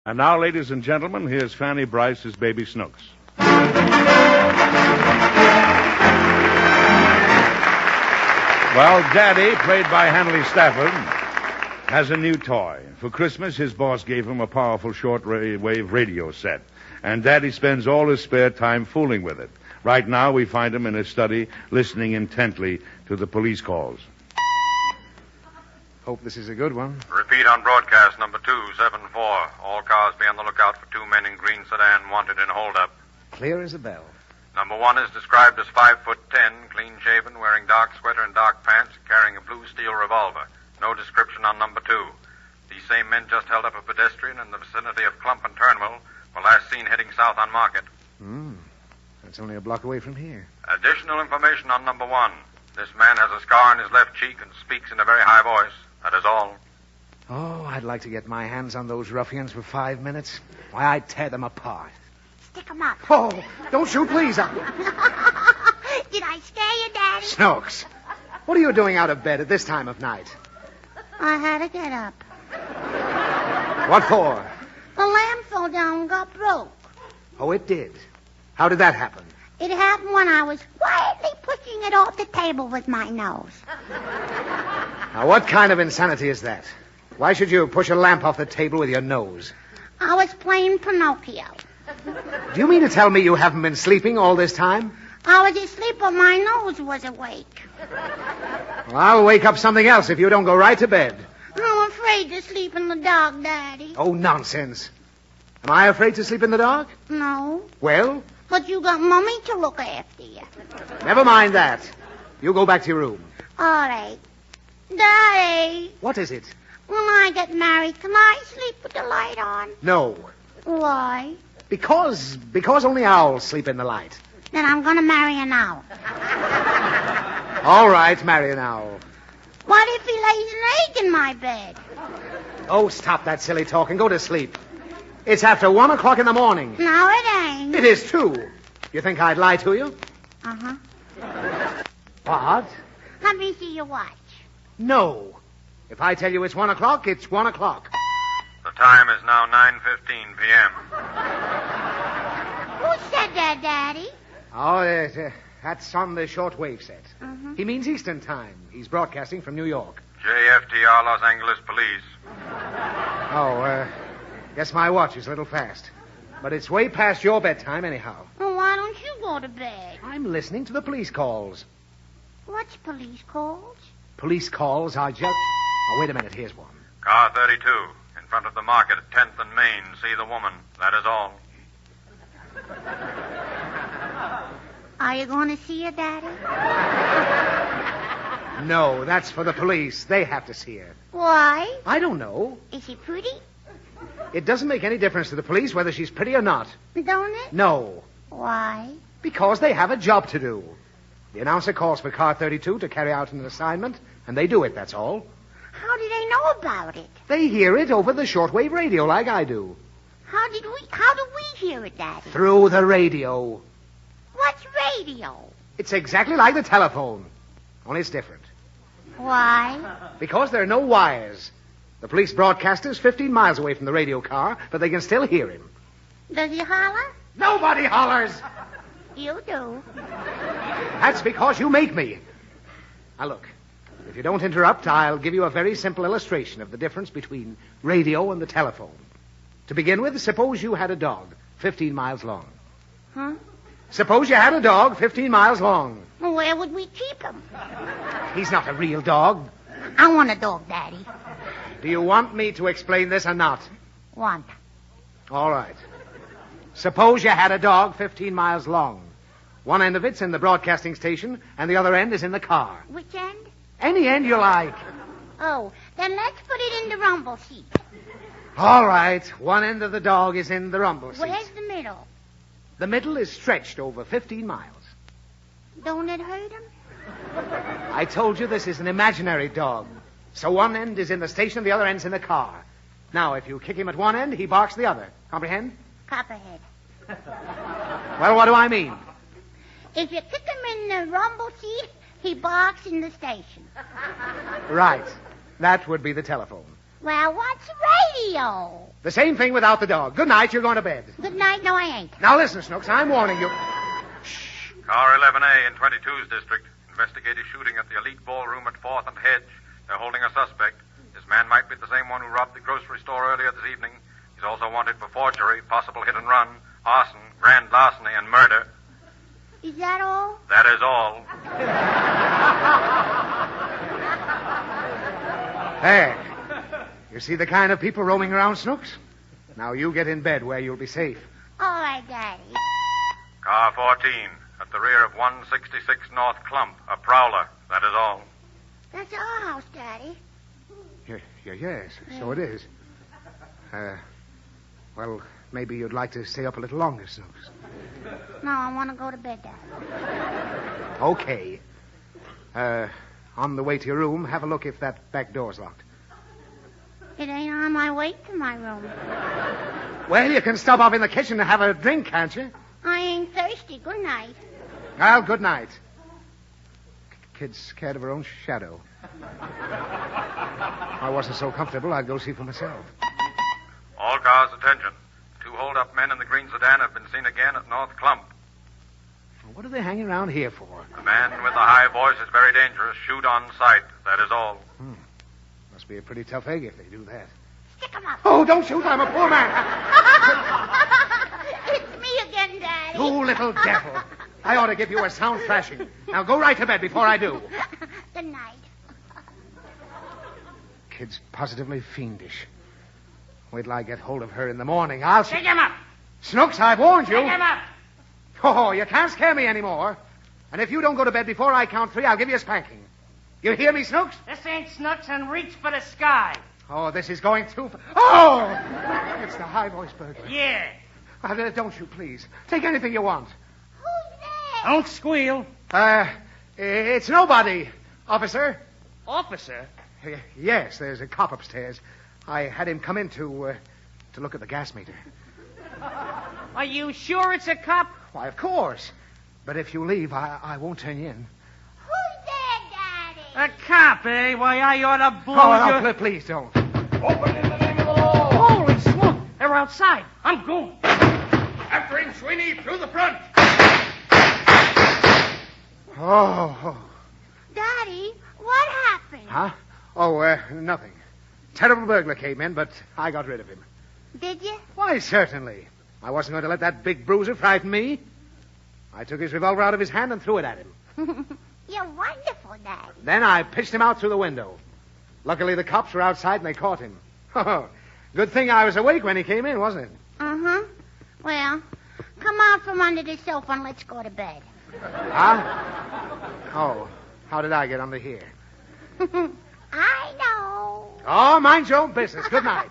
And now, ladies and gentlemen, here's Fanny Brice's Baby Snooks. Well, Daddy, played by Hanley Stafford, has a new toy. For Christmas, his boss gave him a powerful shortwave radio set. And Daddy spends all his spare time fooling with it. Right now, we find him in his study, listening intently to the police calls. Hope this is a good one. Repeat on broadcast number 274. All cars be on the lookout for 2 men in green sedan wanted in holdup. Clear as a bell. Number 1 is described as 5'10", clean-shaven, wearing dark sweater and dark pants, carrying a blue steel revolver. No description on number 2. These same men just held up a pedestrian in the vicinity of Clump and Turnmill, were last seen heading south on Market. That's only a block away from here. Additional information on number 1. This man has a scar on his left cheek and speaks in a very high voice. That is all. Oh, I'd like to get my hands on those ruffians for 5 minutes. Why, I'd tear them apart. Stick 'em up. Oh, don't shoot, please. Did I scare you, Daddy? Snooks, what are you doing out of bed at this time of night? I had to get up. What for? The lamp fell down and got broke. Oh, it did. How did that happen? It happened when I was quietly pushing it off the table with my nose. Now, what kind of insanity is that? Why should you push a lamp off the table with your nose? I was playing Pinocchio. Do you mean to tell me you haven't been sleeping all this time? I was asleep, but my nose was awake. Well, I'll wake up something else if you don't go right to bed. I'm afraid to sleep in the dark, Daddy. Oh, nonsense. Am I afraid to sleep in the dark? No, Well, but you got Mummy to look after you. never mind that. You go back to your room. All right. Daddy, What is it? when I get married, can I sleep with the light on? No. Why? Because only owls sleep in the light. Then I'm going to marry an owl. All right, marry an owl. What if he lays an egg in my bed? Oh, stop that silly talk and go to sleep. It's after 1 o'clock in the morning. No, it ain't. It is, too. You think I'd lie to you? Uh-huh. What? Let me see your watch. No. If I tell you it's 1 o'clock, it's 1 o'clock. The time is now 9:15 p.m. Who said that, Daddy? Oh, that's on the shortwave set. Uh-huh. He means Eastern Time. He's broadcasting from New York. JFTR Los Angeles Police. Oh, guess my watch is a little fast. But it's way past your bedtime anyhow. Well, why don't you go to bed? I'm listening to the police calls. What's police calls? Police calls are just... Oh, wait a minute. Here's one. Car 32, in front of the market at 10th and Main. See the woman. That is all. Are you going to see her, Daddy? No, that's for the police. They have to see her. Why? I don't know. Is she pretty? It doesn't make any difference to the police whether she's pretty or not. Don't it? No. Why? Because they have a job to do. The announcer calls for car 32 to carry out an assignment, and they do it, that's all. How do they know about it? They hear it over the shortwave radio like I do. How do we hear it, Daddy? Through the radio. What's radio? It's exactly like the telephone, only it's different. Why? Because there are no wires. The police broadcaster's 15 miles away from the radio car, but they can still hear him. Does he holler? Nobody hollers! You do. That's because you make me. Now, look. If you don't interrupt, I'll give you a very simple illustration of the difference between radio and the telephone. To begin with, suppose you had a dog 15 miles long. Huh? Suppose you had a dog 15 miles long. Well, where would we keep him? He's not a real dog. I want a dog, Daddy. Do you want me to explain this or not? Want. All right. Suppose you had a dog 15 miles long. One end of it's in the broadcasting station, and the other end is in the car. Which end? Any end you like. Oh, then let's put it in the rumble seat. All right. One end of the dog is in the rumble seat. Where's the middle? The middle is stretched over 15 miles. Don't it hurt him? I told you this is an imaginary dog. So one end is in the station, the other end's in the car. Now, if you kick him at one end, he barks the other. Comprehend? Copperhead. Well, what do I mean? If you kick him in the rumble seat, he barks in the station. Right. That would be the telephone. Well, what's radio? The same thing without the dog. Good night, you're going to bed. Good night. No, I ain't. Now listen, Snooks, I'm warning you. Car 11A in 22's district. Investigators shooting at the elite ballroom at 4th and Hedge. They're holding a suspect. This man might be the same one who robbed the grocery store earlier this evening. He's also wanted for forgery, possible hit and run, arson, grand larceny, and murder. Is that all? That is all. There. You see the kind of people roaming around, Snooks? Now you get in bed where you'll be safe. All right, Daddy. Car 14 at the rear of 166 North Clump, a prowler. That is all. That's our house, Daddy. Yes, so it is. Well, maybe you'd like to stay up a little longer, Snooks. No, I want to go to bed, Daddy. Okay. On the way to your room, have a look if that back door's locked. It ain't on my way to my room. Well, you can stop off in the kitchen to have a drink, can't you? I ain't thirsty. Good night. Well, good night. Kid's scared of her own shadow. If I wasn't so comfortable, I'd go see for myself. All cars, attention. 2 hold-up men in the green sedan have been seen again at North Clump. What are they hanging around here for? The man with the high voice is very dangerous. Shoot on sight. That is all. Must be a pretty tough egg if they do that. Stick 'em up. Oh, don't shoot. I'm a poor man. It's me again, Daddy. You little devil. I ought to give you a sound thrashing. Now go right to bed before I do. Good night. Kid's positively fiendish. Wait till I get hold of her in the morning. I'll... Pick him up. Snooks, I've warned you. Pick him up. Oh, you can't scare me anymore. And if you don't go to bed before I count 3, I'll give you a spanking. You hear me, Snooks? This ain't Snooks and reach for the sky. Oh, this is going too far. Oh! It's the high-voice burglar. Yeah. Don't you, please. Take anything you want. Who's there? Don't squeal. It's nobody, officer. Officer? Yes, there's a cop upstairs. I had him come in to look at the gas meter. Are you sure it's a cop? Why, of course. But if you leave, I won't turn you in. Who's there, Daddy? A cop, eh? Why, I ought to blow Oh, you. no, please don't. Open in the name of the law. Holy smoke! They're outside. I'm going. After him, Sweeney, through the front. Oh. Daddy, what happened? Huh? Oh, nothing. Terrible burglar came in, but I got rid of him. Did you? Why, certainly. I wasn't going to let that big bruiser frighten me. I took his revolver out of his hand and threw it at him. You're wonderful, Daddy. Then I pitched him out through the window. Luckily, the cops were outside and they caught him. Good thing I was awake when he came in, wasn't it? Uh-huh. Well, come out from under the sofa and let's go to bed. Huh? Oh, how did I get under here? I know. Oh, mind your own business. Good night.